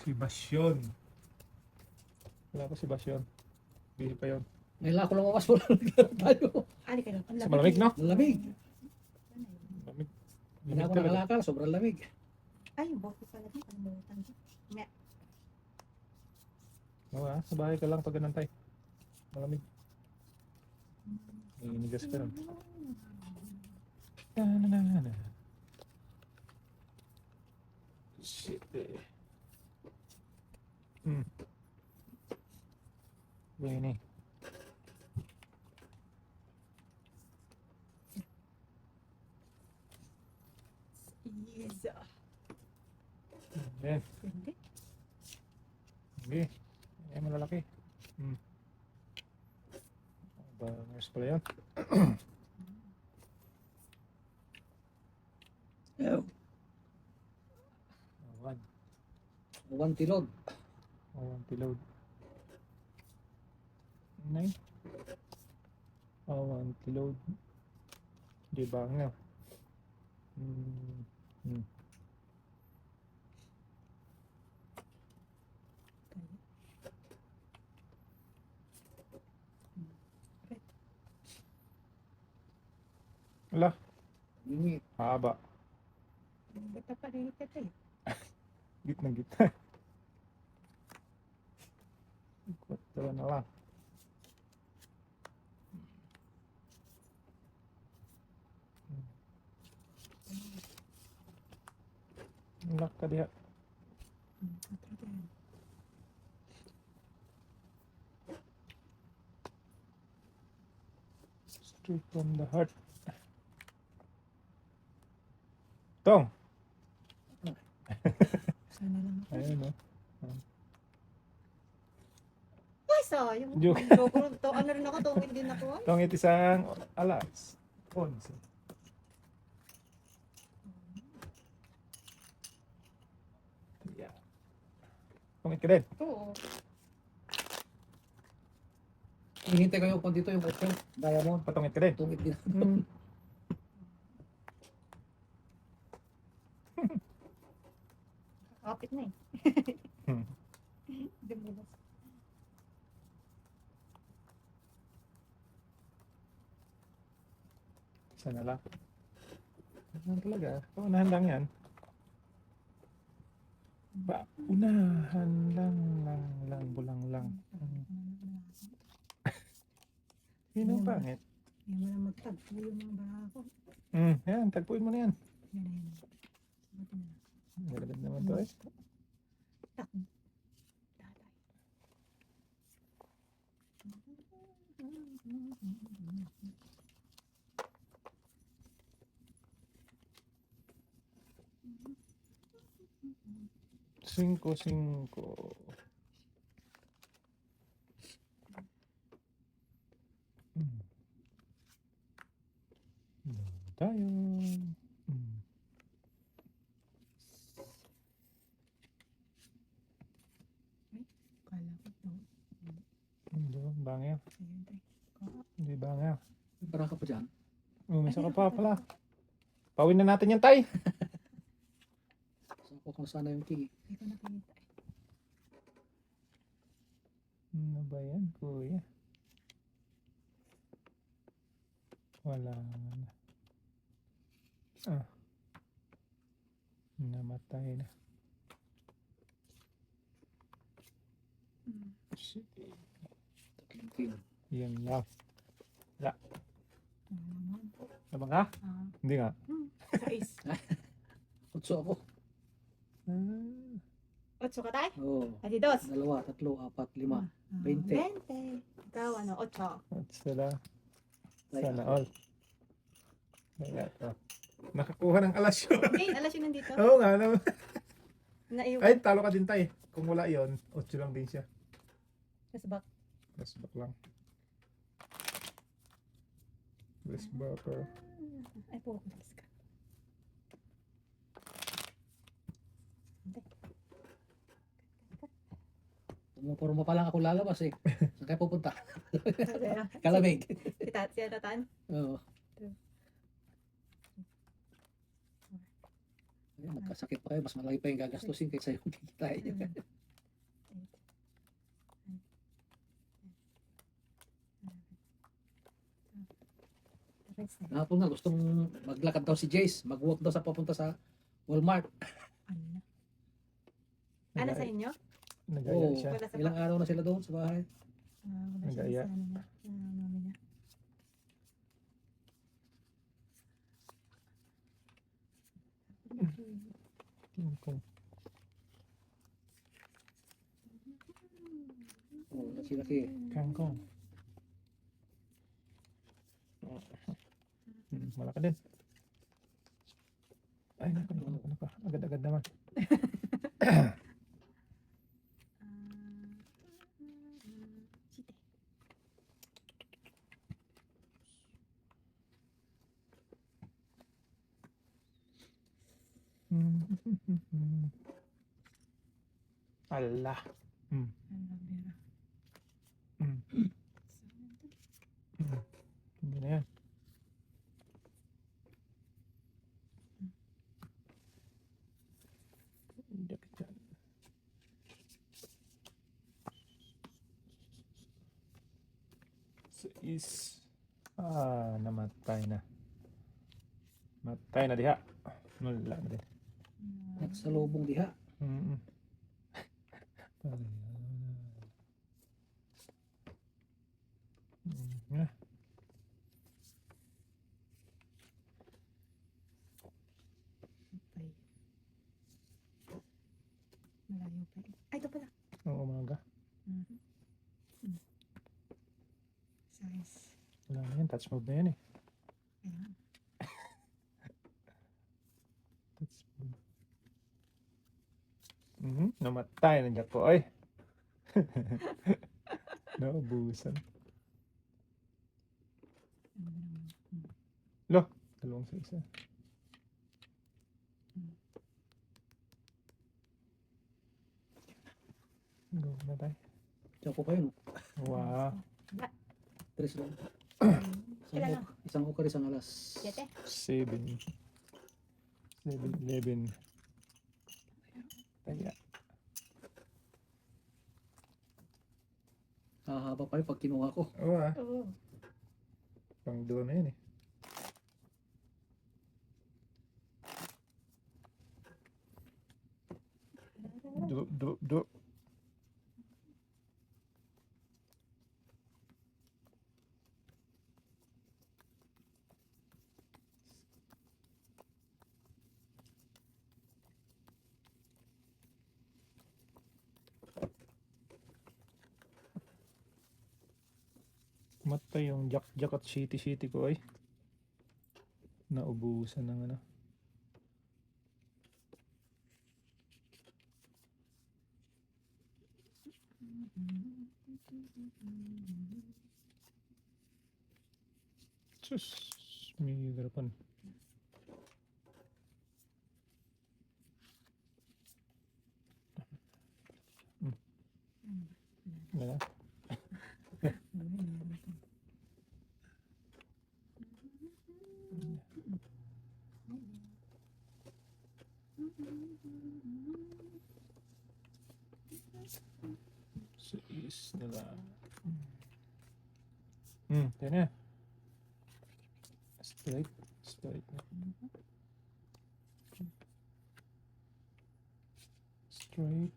Si Basyon. Wala pa si Basyon. Busy pa yun. Ngayon ako lumawas po tayo. Ali ka lang. Ang Sa malamig, no? Lamig. Lamig. Hindi Lamig ako talaga. nakalakal, sobrang lamig. Ay, yung bote pala din. Kalimutan ko. Oo, sa bahay ka lang pag ganun tayo. Malamig. Inigas ka lang. Na. Shit eh. Ini. Yes. Yan. Hindi. Okay. Ay, malalaki. Bangers pala yan. Oh, Awan. one tilog. Awan tilod. Nay. Awan tilod. Di ba nga? Wala. Ingit. Haba. Bata pa rin ito eh. Gitna. Ikot dalawa na lang. Lock ka diha. Straight from the heart. Tong! Sana lang ako. Ayun o. Ay, so, yung Joke. to, ano rin ako, tungin din ako. Ay. Tong itisang alas. Onse. Yeah. Tong ka din. Oo. Hinihintay ko yung dito yung open. Diamond. Patungit ka din. Tungit din. Kapit na eh. Dumulas. Sana lang. Ano talaga? Paunahan lang yan. Paunahan lang, bulang lang. Yun ang pangit. Hindi mo na magtagpo yung mga barako. Yan, tagpuin mo na yan. Yan na yan. Buti na. Nagagad naman to eh. Takbo. Tatay. Cinco. Tayo. Kala ko to. Hindi ba? Bangya. Ayun tayo. Hindi bangya. Parang ka pa dyan. Umisa ka pa pala. Pawin na natin yan, tay. Saan ko kung sana yung tigi. Hindi ko nakikita eh. Ano ba yan, kuya? Wala na. Namatay na. Shit. Tatlong king. Yan lang. Naman. Tama ka? Hindi nga. Sais. Utso ako. Otso ka tayo? Oo. Ati dos. 2, 3, 4, 5. 20. 20. Ikaw ano, otso. At sila. Sana all. Kaya ito. Nakakuha ng alas yun. Okay, alas yun nandito. Oo nga. No. Naiwan. Ay, talo ka din tay. Kung wala yun, 8 lang din siya. Tapos back. Last back lang. Last backer. Ay, focus ka. Pumupurma pa lang ako lalabas eh. Saan kayo pupunta? Kalamig. Si Tatan. Oo. Ayan, Magkasakit pa kayo, mas malaki pa yung gagastusin kaysa yung kikitain nyo. Hapon nga, gustong maglakad daw si Jace. Mag-walk daw sa papunta sa Walmart. Ano sa inyo? Nagaya Oo, siya. Wala sa ilang araw na sila doon sa bahay. Wala siya Nagaya. sa ano niya. Sa mami niya. King Kong. Oo, laki-laki. King Kong. Malaki din. Ay, naku. Agad-agad naman. Site. Allah. Aloe vera. Hindi na yan. Jakit yan. Namatay na. Matay na diha. Wala na din. Nagsalubong diha. Mm. Yeah. Malayo pa. Ay, ito pala. Ang umaga. Size. Wala na yan. Touch mode na yan eh. Ayan. Touch mode. Namatay na dyan po. Ay. Naubusan. Dalawang sa isa. Go na tayo. Diyan ko kayo, no? Wow. Tres lang. Ilan lang? Isang ukar, isang alas. 7. 7. 7-11. Kaya. Hahaba pa yun pag kinuha ko. Oo ah. Oo. Pang doon na yun eh. Do. Matay yung jack at shitty ko ay. Naubusan ng ano. Sus, may garapan. Wala. Is nila. Tayo na. Straight. Straight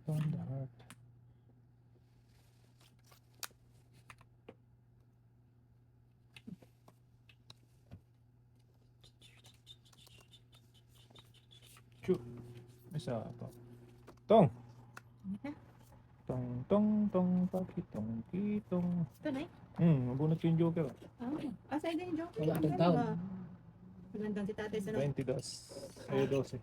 on the heart. Chu. Isa pa. Tong. Tong, pakitong, kitong. Ito na eh. Mabunot yung joker. Asa ito yung joke? Wala akong taon. Magandang si tatay sa loob. 22. Sa'yo 12.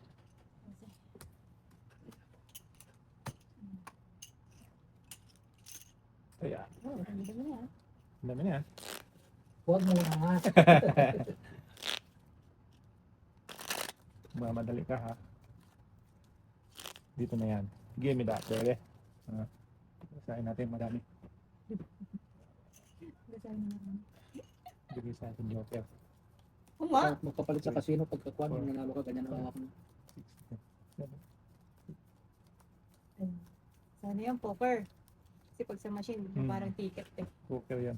Kaya, Oh, ang ganda niya. ang dami na yan. Huwag mo na. Mamadali ka ha. Dito na yan. Give me that, pwede. Sain natin madami. Gasal mo naman. Bigay sa atin joker. Oo nga. Magpapalit sa casino pagkakuan, nanalo ka, ganyan ang hawak mo. 7, Sana yung poker. Kasi pag sa machine, yung Hmm. parang ticket eh. Poker yan.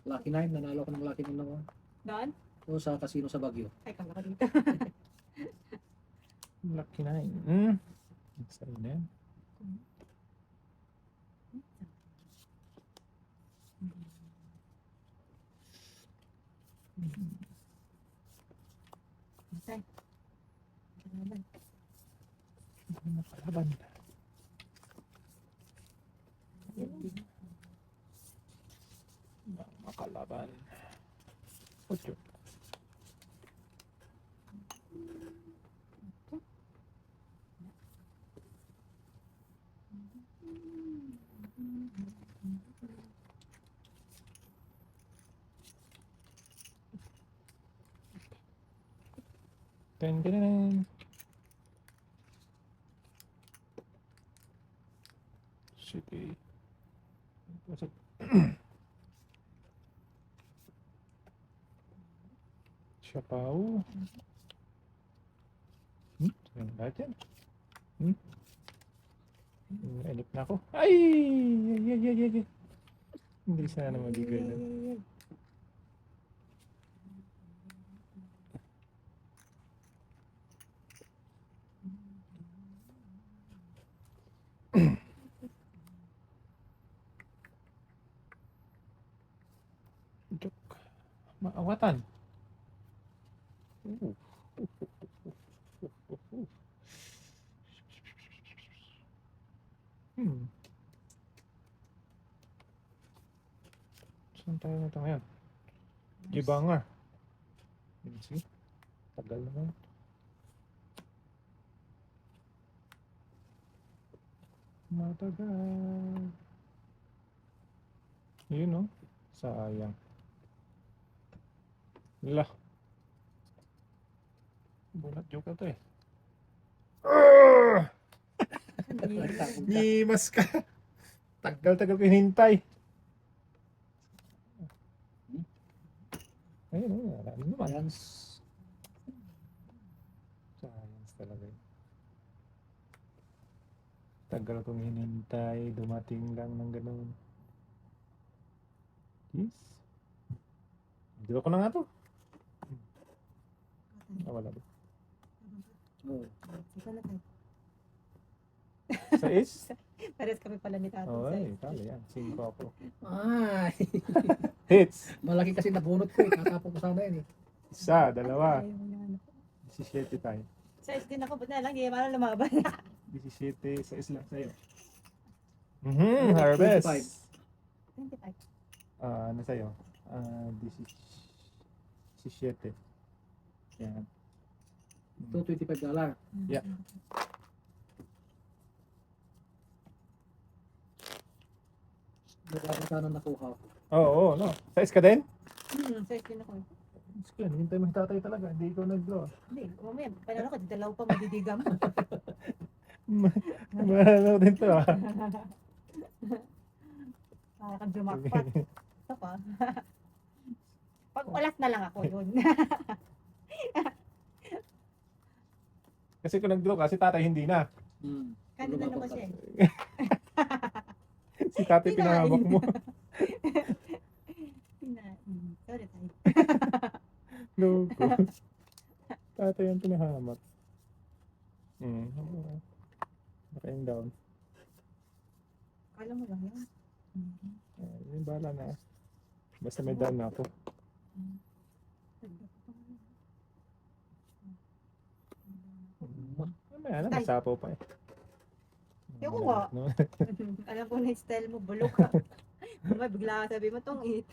Lucky 9, nanalo ko ng Lucky 9 naman. Doon? O sa casino sa Baguio. Ay, kala ko dito. Lucky 9. Sa'yo na yan. Tay. Kalaban. Makalaban. Makalaban. Ocho. Ten, ten, ten. Sige. Pasok. Siapaw. Sayang lahat yan. Nainip na ako. Ay! Ay, ay, ay, ay, ay. Hindi sana magigay na. Joke. Maawatan. Ooh. Saan tayo na ito ngayon? Gibanger. See? Tagal naman. Matagal. Yun no? Sayang. Lah. Bulat joke ito eh. Ngimas ka. Tagal-tagal ko hinintay. Ayun o, wala naman. Ayan. Science talaga yun. Tagal kong hinintay, dumating lang ng ganun. Yes. Dito ko na nga to. Wala din. Oh. Sika na tayo. Sa is? Pares kami pala ni tatay. Oo, ay, talo yan. 5 ako. Ay, Hits! malaki kasi nabunot ko eh. Tatapon ko sana yan eh. Isa, dalawa. Ayaw na, ano. 17 tayo. Size din ako, ba't na lang, hindi parang lumaban. 17, sa is lang sa'yo. Harvest! 25. Ano sa'yo? 17. Yan. Ito, $25. Yeah. Wala ko sana nakuha ko. Oo, no. Sa is ka din? Size din ako. Sige, hintay mo si tatay talaga. Hindi ikaw nag-draw. Hindi, mamaya, panalo ko, dalaw pa madidigam. Mahalo din to ah. Para kang jumakpat. Ito pa. Pag ulat na lang ako yun. Kasi kung nag-draw ka, si tatay hindi na. Kanina naman siya eh. Si tatay pinahabak mo. Sorry tayo. Loko. Tatay ang pinahamak. Naka-in down. Kala mo lang yan. Yung bala na. Basta may down na ako. Mamaya na, masapaw pa eh. Yung nga. No? Alam ko na yung style mo, bulok ka. Mamaya bigla ka sabi mo tong it.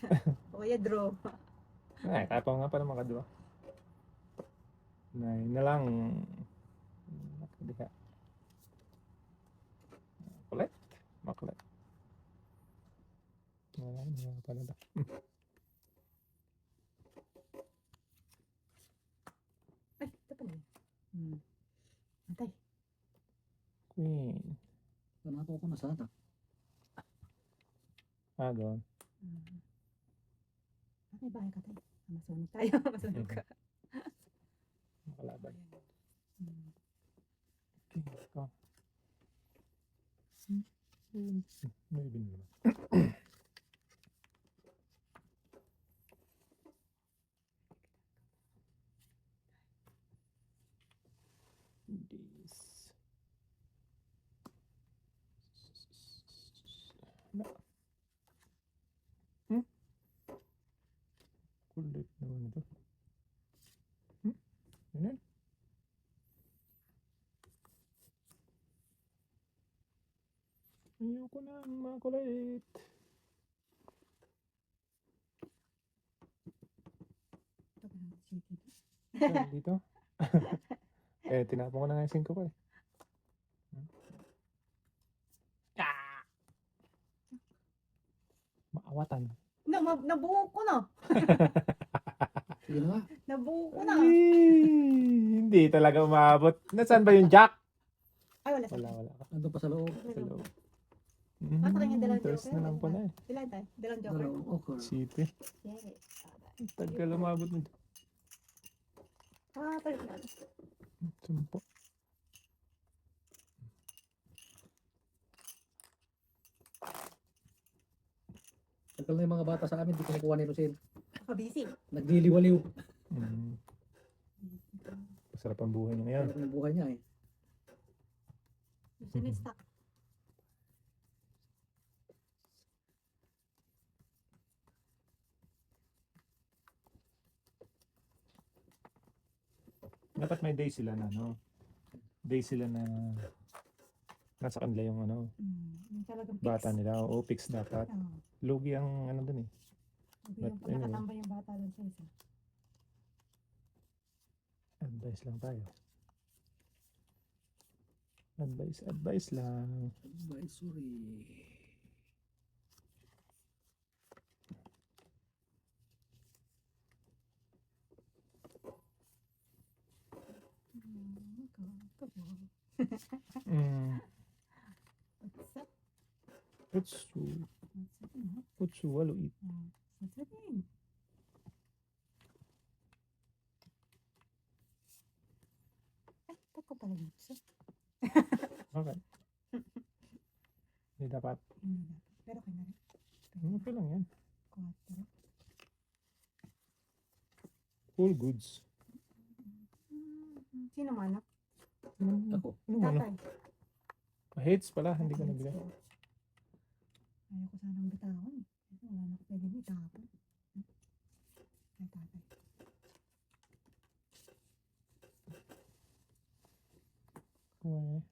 O kaya draw. Ay, kapaw nga pala makadua. Nine na lang. Nakadiha. Makulit. Makulit. Wala, hindi nga pala ba. Ay, ito pala. Antay. Queen. Nanato ko na sana. Doon. May bahay ka tayo. Masunog tayo. Masunog ka. Makalaban. Mm. Okay, let's go. Maybe naman. This. Na. Kulit naman ito. Yan. Ayoko na ang makulit. Saan dito? Tinapon ko na nga yung 5 ko eh. Maawatan. Nabuo ko na. Sige na nga. Nabuo ko na. Hindi talaga umabot. Nasaan ba yung jack? Ay, wala. Wala ka. Nandun pa sa loob. Sa loob. Basta kanya dalawang Tres joker. na lang pala eh. Ilan tayo? Dalawang joker. Dalawang okra. Sipi. Yes. Tagal umabot mo. Palit na. 10. Tagal na yung mga bata sa amin, di kinukuha ni Rosel. Busy. Nagliliwaliw. Masarap ang buhay niya ngayon. Alam yung buhay niya eh. Sinistak. Dapat may day sila na, no? Day sila na nasa kanila yung Yung talagang fix. bata nila. O fix dapat. Oo. Lugi ang dun eh. Yung But anyway. nakatambay yung bata doon sa isa. Advice lang tayo. Advice lang. Advisory. What's up? Putsu. What's up? Ano? Putsu, walo it. What's up din? Ay, ba't ko pala dito? Okay. Hindi dapat. Hindi dapat. Pero kaya na rin. Okay lang yan. 4. All goods. Sino manap? Ako. Tatay. Hates pala, hindi ko nabigay. Ayaw ko sanang bitawan. Wala na ko pwedeng itapon. Ay, tatay. Okay.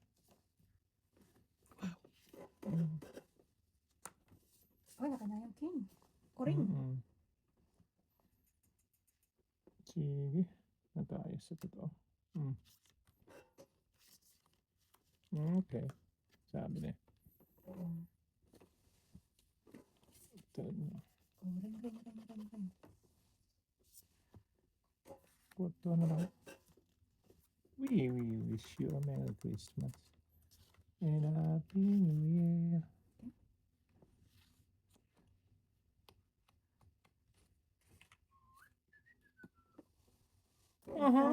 Oh, naka na yung king. Kuring. Sige. Na tayo sa totoo. Okay. Sabi na. Ito na. Kuring. Ito na lang. We wish you a Merry Christmas and a Happy New Year. Aha.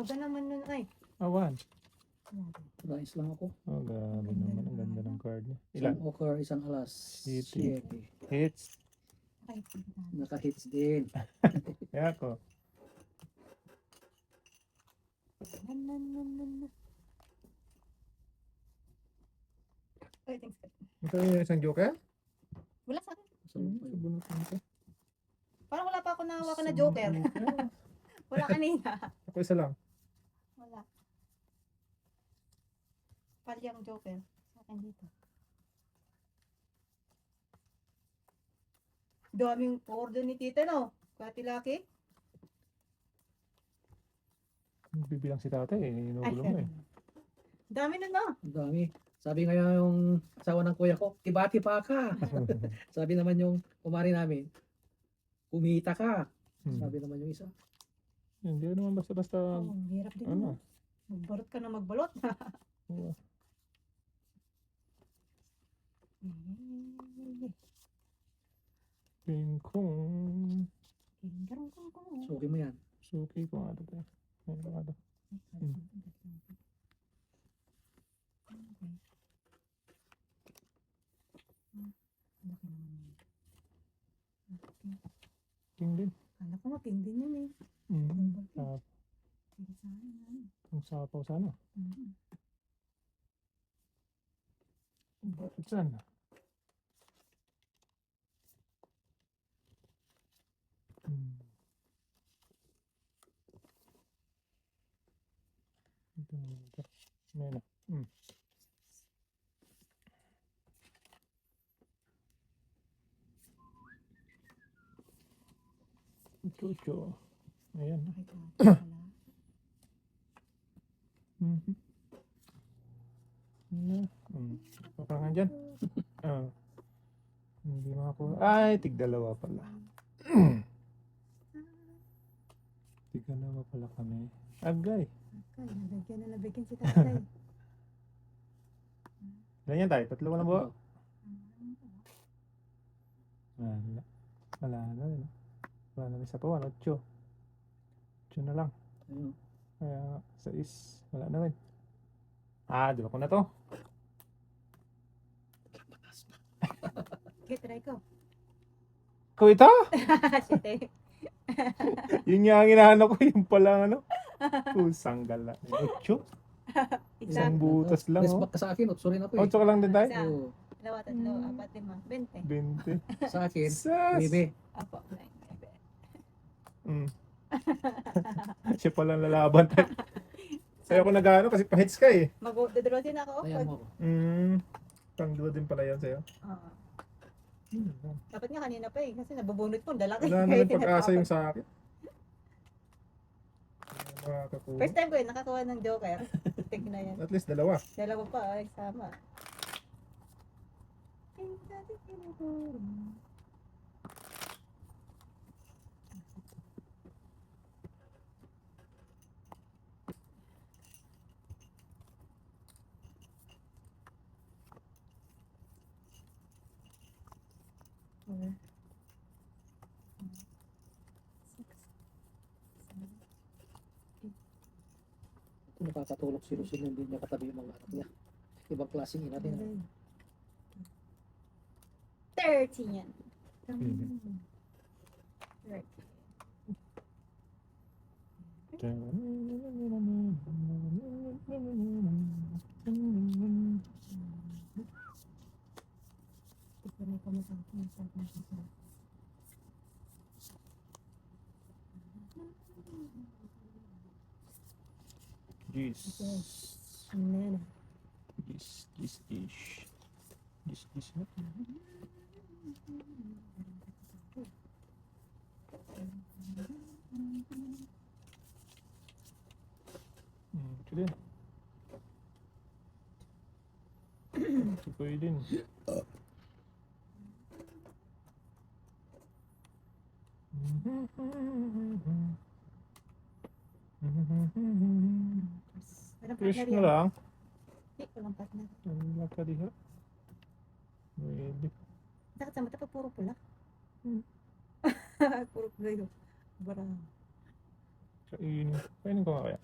Aga naman nun ay. Awan. Rice lang ako. Oh, grabe naman. Ang ganda ng card niya. Ilan? Isang okra, isang alas. 7. 7. Hits. Ay, pagkatapos. Naka-hits din. Kaya ako. Ay, thanks. Ito yung isang joker? Wala sa akin. Sa bunot nito. Parang wala pa ako nahawakan na joker. Wala kanina. Ako isa lang. Wala. Palyang joker. Sa akin dito. Daming order ni tita, no? Kati Lucky. Bibilang si tatay eh. Ay, Inugulo mo eh. dami na, no? Ang dami. Sabi nga yung asawa ng kuya ko, tibati pa ka. Sabi naman yung kumari namin, kumita ka. Sabi naman yung isa. Hindi naman basta-basta. Oh, ang hirap din, Ano? no? Magbalot ka na magbalot. Oo. Pingkong. Suki mo yan. Suki ko nga ito. Ano nga ito? King din. Kala ko nga king din yun eh. Mm. Ah, Sige sana yan. ang sapaw sana. Mm. Bakit sana? Hmm. Ito. Ayan na. Hmm. Chucho. Ayan. Ay, pala. Mhm. Paparangan dyan. Ah. Hindi makakuha. Ay, tigdalawa pala. Tigdalawa pala kami. Agay. Okay, nabigyan si tatay. Ganyan tayo. Tatlo na ba? Ah, Wala. Wala na rin. Wala na isa pa. 1, 8. 8 na lang. Ayun. Kaya 6. Wala na rin. Ah, diba ko na to? Okay, try ko. Ko ito? Shit eh. Yun nga ang hinahanap ko. Yung pala ano. Pusang gala. 8. Isa. Isang butas lang. Press Oh. back ka sa akin, otso rin ako eh. 8 ka lang din tayo? Isa. Oo. Dalawa, tatlo, apat, lima, 20. 20. Sa akin, Sas! bebe. Apo, 9, 7. Mm. Siya palang lalaban tayo. Sa'yo ako nag-ano kasi pa-hits ka eh. Mag-draw din ako. Ayan mo ako. Pang-duo din pala yan sa'yo. Oo. Dapat nga kanina pa eh, kasi nabubunot ko, dalaki. Wala na rin pag-asa yung sa akin. Makakakuha. First time ko eh, nakakuha ng joker. Tig na yan. At least dalawa. Dalawa pa, ay, sama. Kung nakakatulog si Lucille, hindi niya katabi yung mga anak niya. Ibang klaseng ina din. 30 yan. Mhm. 30. Tignan ko na sa Gis. Nana. Gis. Gis. Gis. Gis. Gis. Ito din. Ito pwede din. Walang Fish partner na yan. lang. Hindi, walang partner. Wala ka diha. Pwede. Bakit sa mata pag puro pula? Hmm. Puro pula yun. Bara. Kainin. Kainin ko nga kaya.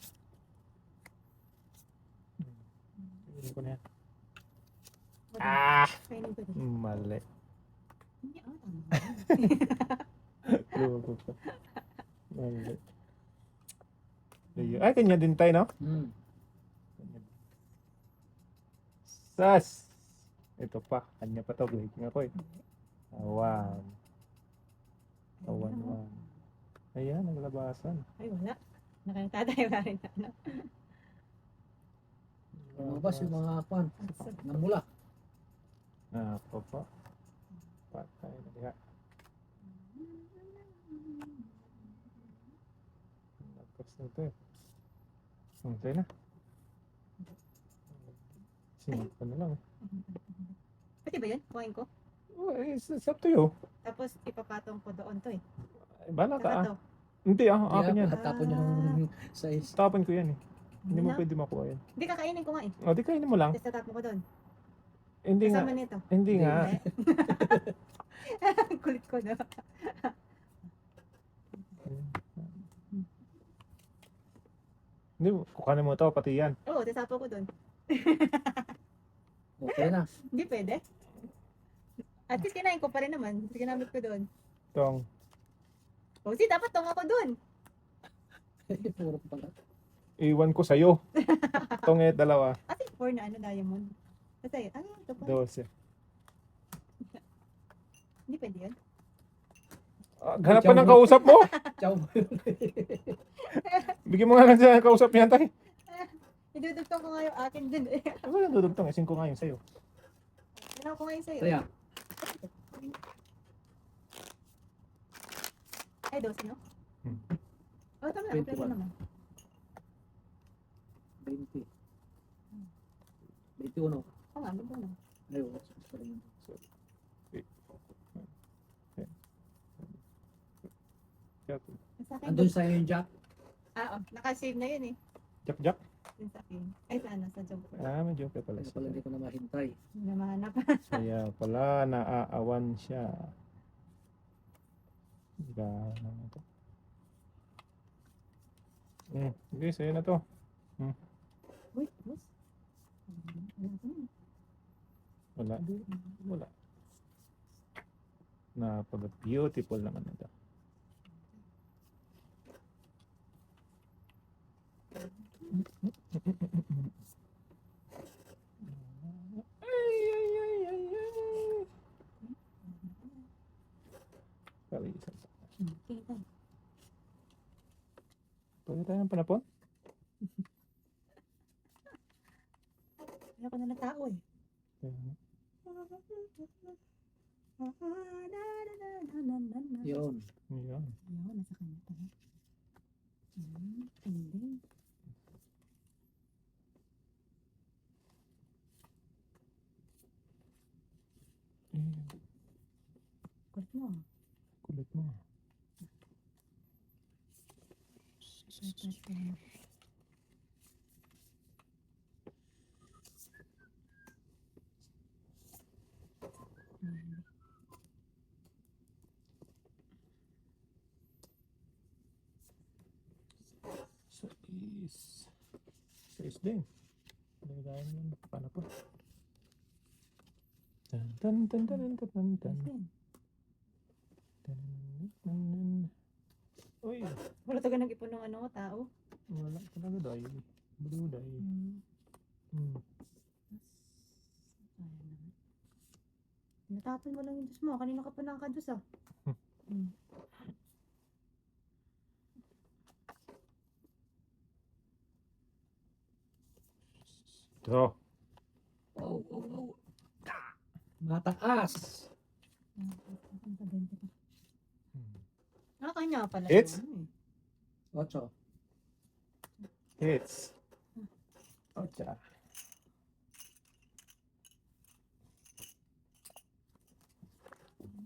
Kainin ko na yan. Ah! Kainin ko din. Mali. Hindi, tama. Loko pa. Mali. Ayun. Ay, kanya din tayo, no? Hmm. Sas! Ito pa. Kanya pa to. Breaking ako eh. Awan. Awan. Ayan, naglabasan. Ay, wala. Nakangtatay ba rin na. Ano? Lumabas yung mga kwan. Namula. Ako pa. Patay na diha. Lakas na ito eh. Okay na. Sinip ko na lang. Pati ba yun? Kuhain ko? Oh, it's up to you. Tapos ipapatong ko doon to eh. Ay, bahala ka Saka ah. to. Hindi akin yan. Tapon yung size. Tapon ko yan eh. Hindi mo Ano? pwede makuha yan. Hindi, kakainin ko nga eh. O, di kainin mo lang. Tapos tatapon ko doon. Hindi nga. Kasama nito. Hindi nga. Ang kulit ko na. Hindi, kukanin mo to, pati yan. Oo, tatapon ko doon. Okay na. Hindi pwede. At least kinain ko pa rin naman. Ginamit ko doon. Tong. O, si dapat tong ako dun. Puro pala. Iwan ko sa'yo. Tong eh, dalawa. Kasi 4 na ano, diamond. Kasi, ano, ito pa. 12. Hindi pwede yun. Hanap pa ng kausap mo. Ciao. Bigyan mo nga lang siya ng kausap niya, tay. Idudugtong ko nga yung akin dun eh. Ano lang dudugtong? Isin ko nga yun sa'yo. Ginawa ko ngayon sa'yo. Kaya, Ay, 12, no? Hmm. Oh, tama na. 21. Pwede naman. 20. 21. Oo nga, bigyan na. Ayaw, mas pala yun. Sa akin, Andun sa'yo yung jack. oh, nakasave na yun eh. Jack, Jack. Yun sa akin. Ay, saan? Sa joke. May joke pala Kaya pala hindi ko na mahintay. Hindi na mahanap. Kaya pala, naaawan siya. Gana na to. Okay, sa'yo na to. Uy, boss. Wala ko na. Wala. Wala. Napaka-beautiful naman ito. Ay. Kalisan. Okay, tayo. Pwede tayo ng panapon? Wala ko na ng tao eh. Yun. Yan. Yun, nasa kanya pala. Ending. Kulit mo. Kulit mo. Sais din. Nagagaya naman. Paano po? Tan tan tan tan tan tan tan. Yan. Uy, Wala talaga nag-ipon ng ano, tao. wala talaga dahil. Blue dahil. Kaya naman. Tinatapon mo lang yung Diyos mo. Kanina ka pa nakakadus ah. Ito. Oh. Mataas. Kanya pala. It's? yun, 8. Hits. Ocha.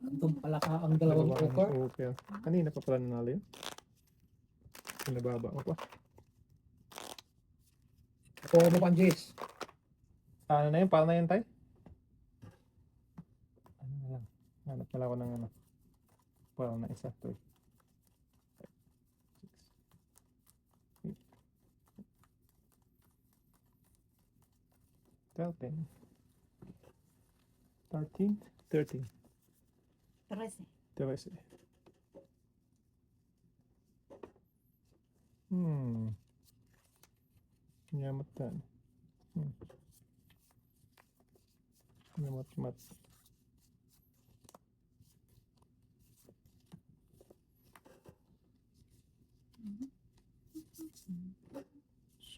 Andun pala ka ang dalawang poker. Poker. Kanina pa pala nanalo yun. Pinababa ko pa. Ako mo Panjis. Ano na yun? Paano na yun, tay? Ano na lang? Hanap pala ako ng ano. Paano na isa. 3. 6. 13. 13. 13. 13. Nyamatan. Nyamat-mat.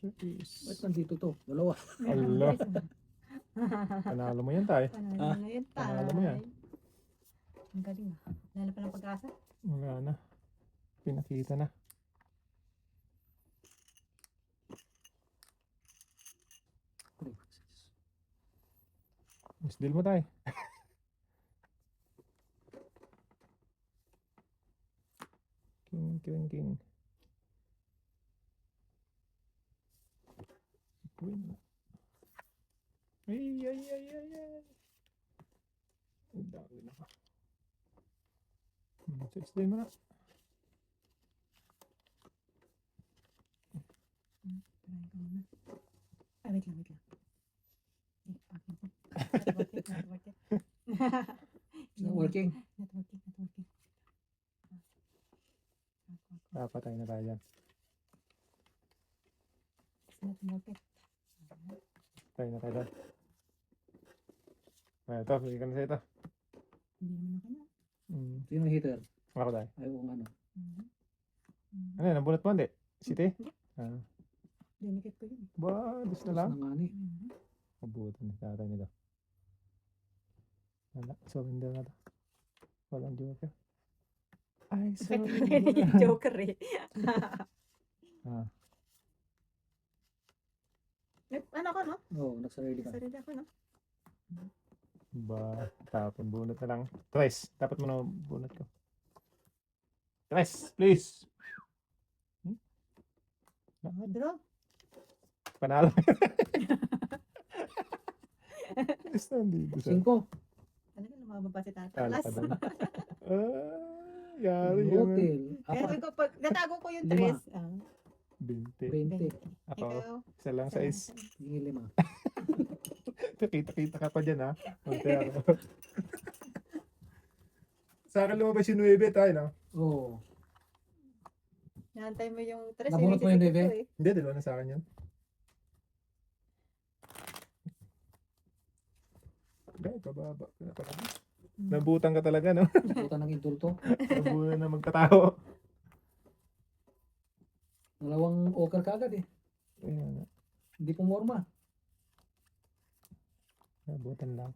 Ba't nandito to? Dalawa. Allah. Panalo mo yan, tay. Panalo na yun, tay. Panalo mo yan. Ang galing ah. Wala na palang pag-asa. Wala na. Pinakita na. Mas deal mo, tay. King. Win. Ay. Ang dami na ka. 16 mo na. Try ko muna. Wait lang. Eh, pakin ko. Not working. Not working. Not working. Dapat tayo na tayo dyan. Snap market. Tayo na tayo dyan. Ay, ito. Bigyan ka na sa ito. Hindi naman ako na. Sino ang hitter? Ako tayo. Ay, kung ano. Ano yan? Nabunot mo, hindi? City? Hindi. Ah. Dinikit ko yun. Ba, dis na lang. Nangani. Mabuti na tatay nito. Wala, surrender na to. Walang joker. Ay, Yung Joker eh. Ah, Ano ko no? Oo, nagsarili ka. Sarili ako no? ba, tapon bunot na lang. Tres, dapat mo na bunot ko. Tres, please. Draw. Panalo. Tres na dito sa. 5. Ano ka lumababa pa si Tata? Talo Last. ka doon. Yari yun. Hotel. Kaya Apat. ko pag natago ko yung Lima. 3. 20. 20. Ako, Ikaw. isa lang sa is. Hindi 5. Kita ka pa dyan ha. Unti ako. Sa akin lumabas yung 9 tayo, no? Oo. Nahantay mo yung 3. Nabunot mo yung Debe? Hindi, dalawa na sa akin yun. Okay, pababa. Nabutan ka talaga, no? Puta ng indulto. Nabutan na magkatao. 2 okar kagad eh. Ayan, Hindi pumorma. nabutan lang.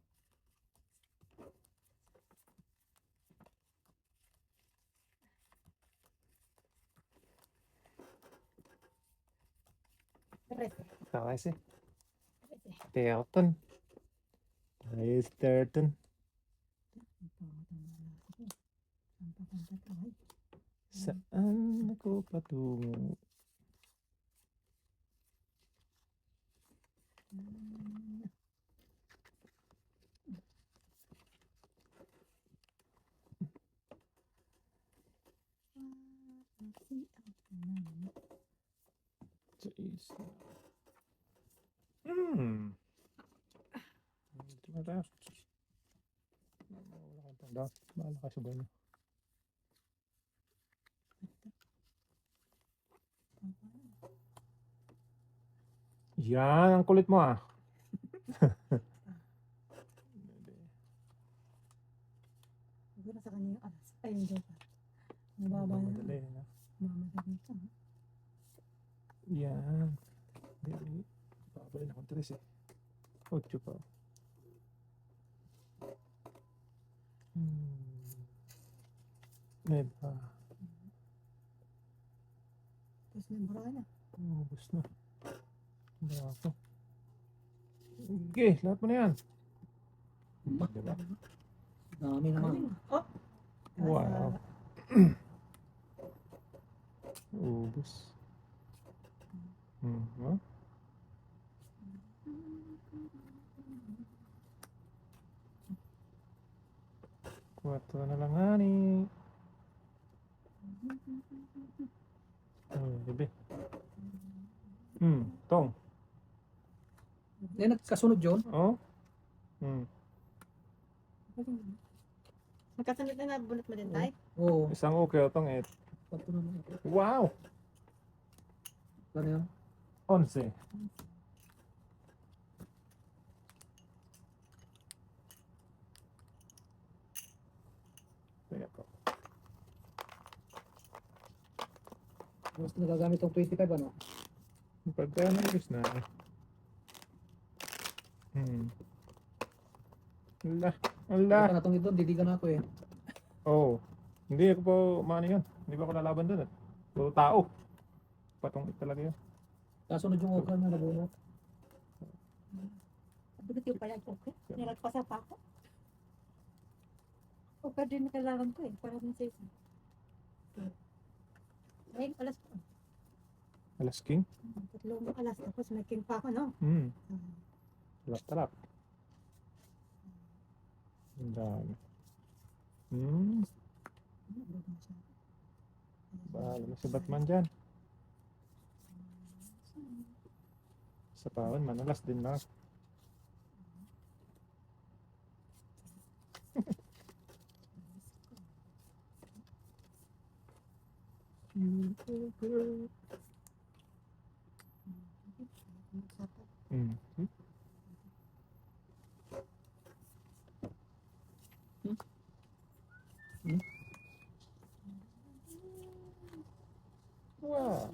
Ito kasi. Terton. Ayos, Terton. Saan ako patungo? Dito na tayo. Wala kang tanda. Bahala ka sa banyo. Yan, ang kulit mo ah. Siguro sa kanya yung alas. Ay, yung Joker. Ang baba na. Madali na. Mamadali ito. Yan. Hindi. Babalin akong 3 eh. 8 pa. Diba? Tapos may bara na. Ubus na. Hindi ako. Okay, lahat mo na yan. Diba? Dami naman. Oh! Wow. Ubus. Huh? Kuwatro na lang ani. Gabi. Tong. Eh, nagkasunod yun. Oh? Magkasunod na nabunot mo din tayo? Oo. Isang okay, tong 8. Pato naman. Wow! Ano yan? 11. Kaya po. Mas nagagamit tong 25 ano? Pagka nayos na. Allah. Allah. Wala pa na tong ito, didigan na ako eh. Oh. Hindi ako po maano yun. Hindi ba ako lalaban doon at puro tao. Patong talaga yun. Kasunod yung okra na nabunot. Bunot yung pala Joker. Nilagpasan pa ako. O, pero din nakalaban ko eh. Para din sa isa. Ay, alas pa. Alas king? Tatlong alas. Tapos may king pa ako, no? Talap. Ang dami. Bahala na si Batman dyan. Sa pawan, manalas din lang. Hmm. Wow.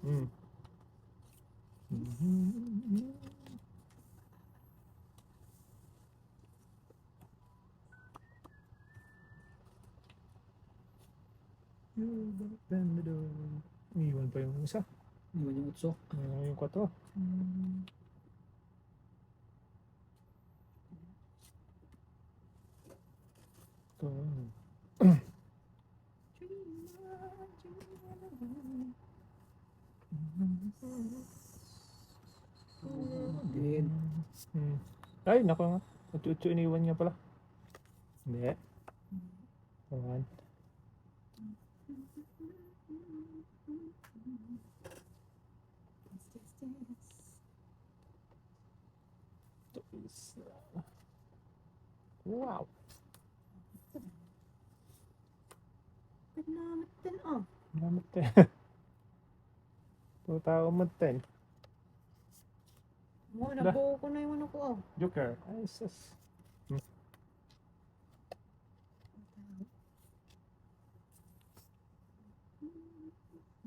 Hmm. Iwan pa yung isa. Iwan yung utso. Yung 4. Ito. Din. Ay, naku nga. Utso iniwan niya pala. Hindi. Ayan. Ito is, wow. Pinamit din oh. Namatay. Ito tao matin. Mo, nabuo ko na yung ano ko oh. Joker. Ay, sus.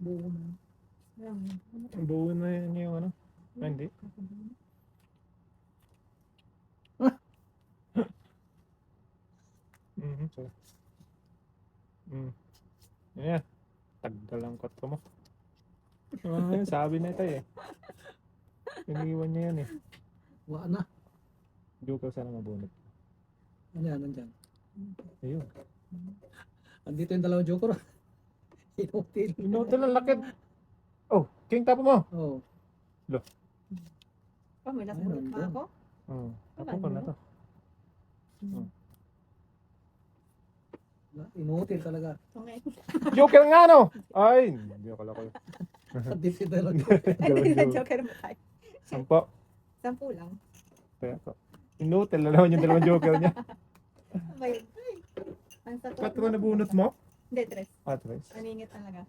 Buo na. Ayan, ano to? Buo na yun yung ano. Ah, hindi. So. Yan. Tagdal ang 4 mo. Sabi na ito eh. Iniwan niya yan eh. Wala na. Joker sana mabunot. Ano yan, nandyan. Ayun. Andito yung dalawang joker. Inutil. Inutil ang lakit. Oh, king tapo mo. Oo. Oh, may last Ay, bullet pa nandun. ako. Tapo ko na to. Inutil talaga. Okay. Joker nga no. Ay, hindi ako lako. Andito yung dalawang Hindi na joker mo tayo. 10. 10 lang. Kaya ko. Inutil na naman yung dalawang joker niya. Ay, ang sakot. 4 na bunot mo? Hindi, 3. 3. Aningit talaga.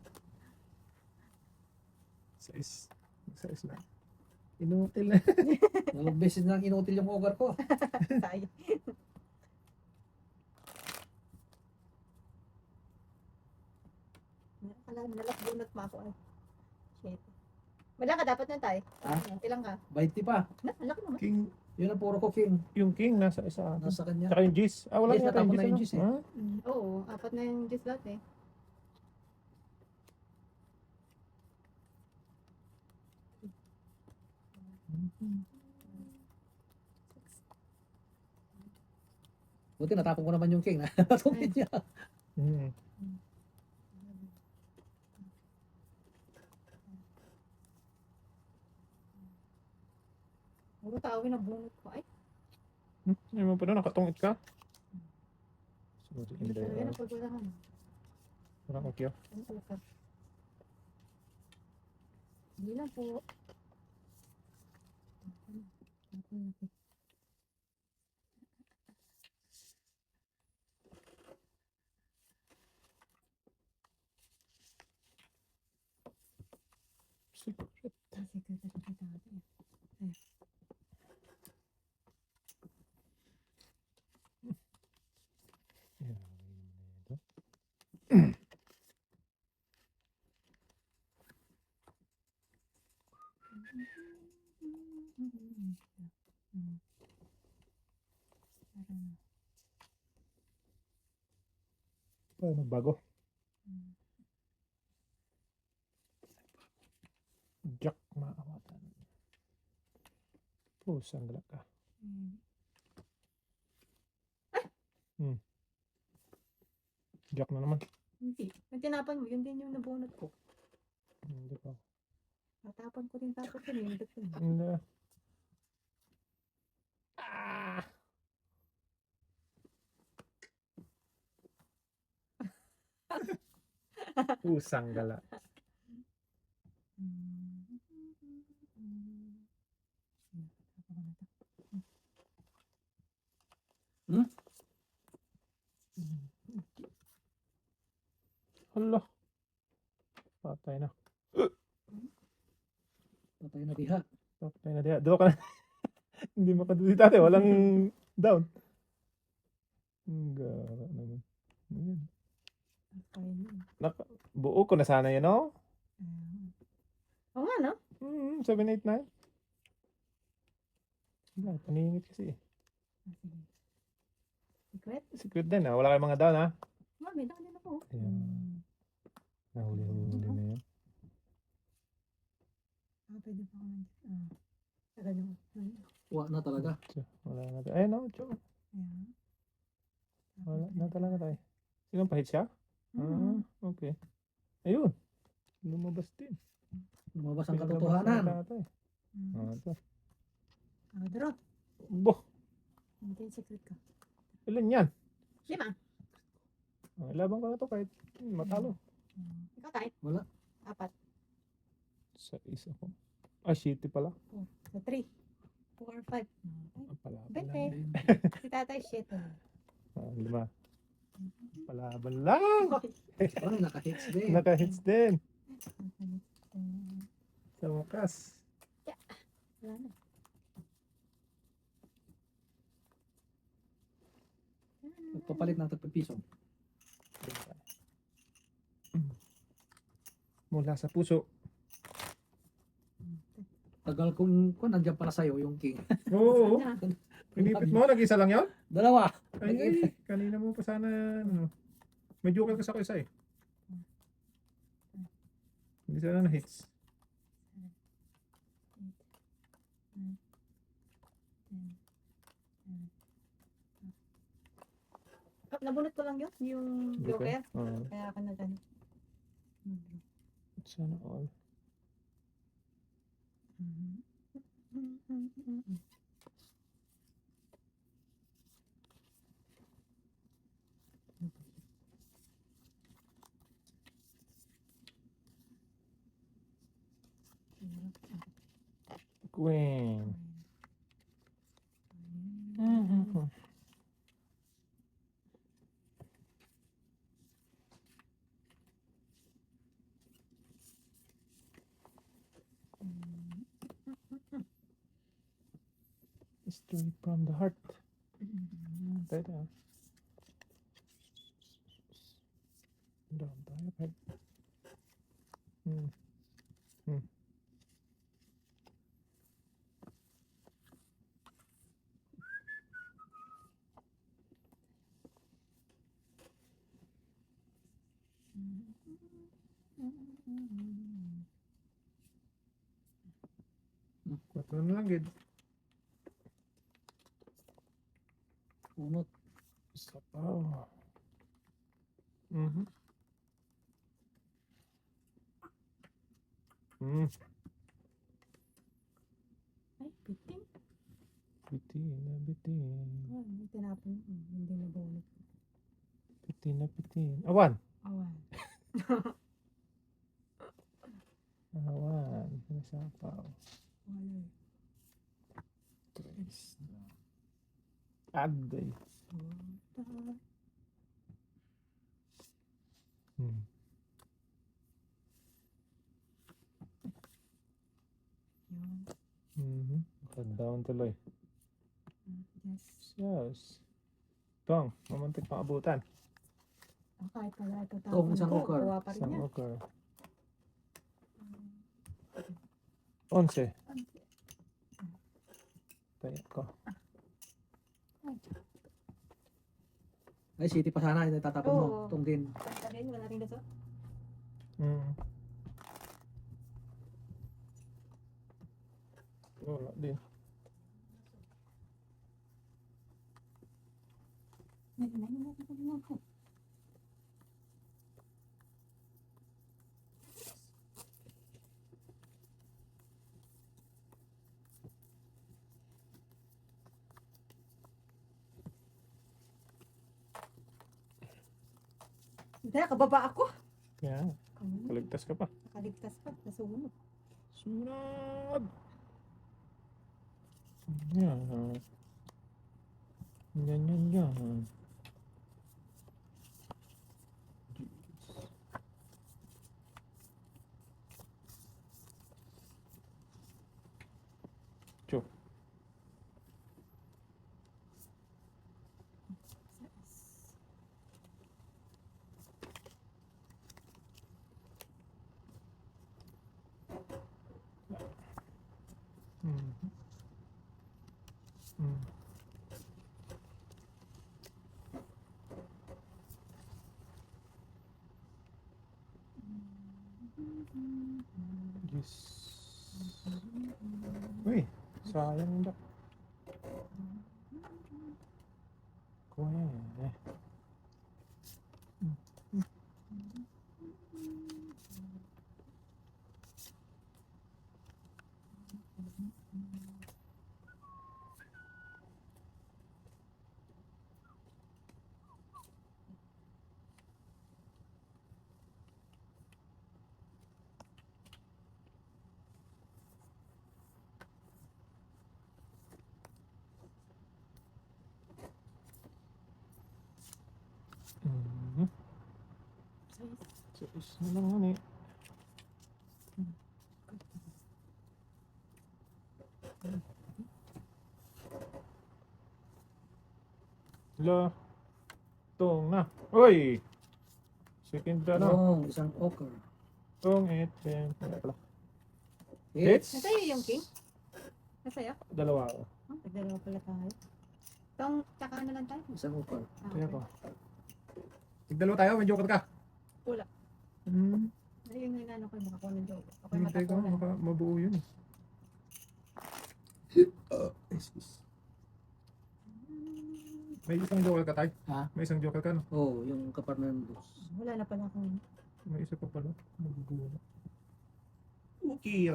6 na. Inutil na. Dalawang beses na inutil yung ogre ko. Sayang. Nalas bunot mo ako ay. Shit. Wala ka dapat nun tayo. Ha? Ilang ka? 20 pa. Na, ang laki naman. King, Yun ang puro ko king. yung king nasa isa. Nasa kanya. Tsaka yung G's. Ah, wala Yes, yata natapon na yung ano? G's eh. Ah? Oo, 4 na yung Diyos lahat eh. Buti natapon ko naman yung king. Natapon niya. Mm. Puro tao na bunot ko. Ay, Ay mo pa doon, nakatungit ka. Sorry, hindi hindi. talaga na pagkulangan. Walang okay. Ang ukap. Hindi lang po. Secret. Kasi kita natin. Paano bago? Jack maawatan. Pusang galak ka. Jack na naman. Hindi. Yung tinapan mo, yun din yung nabunot ko. Hindi pa. Natapan ko din tapos yun. Yung dito. Hindi. Ah! Pusang gala. Hala. Dalawa ka na. Hindi makadali dati. Walang down. Ang gara naman. Ayan. Kaya yun. Buo ko na sana yun, no? Oo nga, no? 789. Wala, paningit kasi. Sige. Secret? Secret din, ha? Wala kayong mga down, ha? May daan din ako. Ayan. Nahuli na yan. Pwede pa ako tagal mo. Wa na talaga. Wala na tayo. Ayun, no? Tiyo. Ayan. Wala na talaga tayo. Sinong pahit siya? Mm. Okay. Ayun. Lumabas din. Lumabas ang Pinalabas katotohanan. na tayo. Ito. Draw. Boh, Hindi yung secret ko. ilan yan? 5. Laban ko na to kahit matalo. Ikaw tayo. Wala. 4. Sa isa ko. Ah, shitty pala. So 3. 4, 5. Pala. Bente. Si tatay shit. 5. Palaban lang. Ay, naka-hits din. Naka-hits din. Sa wakas. Wala na. Nagpapalit ng tagpipiso. Mula sa puso. Tagal kung nandiyan pala sa'yo yung king. Oo. Na. Pinipit mo, nag-isa lang yun? Dalawa. Ay, kanina mo pa sana, ano. May joker ka sa isa eh. Hindi sana na hits. 8, 9, 10, 11. Nabunot ko lang yun, yung joker. Oo. Kaya ako na gano'n. Sana all. Queen. Straight from the heart. Tayo. Doon tayo. Kahit. Kwatro na lang, gid. Unot. Isa pa. Ay, piting. Bitin na bitin. Tinapon. Hindi nabunot. Bitin na bitin. Awan! Awan. Awan. Nasapaw. Wala. Tres na. Agday. Yun. Down tuloy. Yes. Yes. Tong, mamuntik pang abutan. Kahit wala ito Oh, isang ko, okar. kuha pa rin Isang yan. okar. 11. Tayo ko. Ay, city pa sana. Itatapon mo. Oo. Itong din. Basta rin, wala rin daso. Wala din. Hindi, kababa ako. Yan. Kaligtas ka pa. Nakaligtas pa, nasunog. Sunod! Yan. Yan. Tiyo. Mm. Yes. Uy, sayang yung duck. Kuha yan eh. Mhm. Sais na lang yan eh. Hala. Tong na. Uy! Second na. Oh, isang ochre. Tong, ten. Wala pala. Hits. Nasa'yo yung king? Nasa'yo? Dalawa ako. Oh, nagdalawa pala tayo. Tong, tsaka ano lang tayo? Isang ochre. Ah, Kaya ko. Tigdalawa tayo, may joker ka. Wala. Hmm. Ayun yung inano ko, makakuha ng joke. Ako yung Hintay ko, matakunan. mabuo yun eh. Excuse. May isang joker ka tayo. Ha? May isang joker ka, no? Oh, yung kapartner ng boss. Wala na pala akong May isa pa pala. Magugulo na. Okay.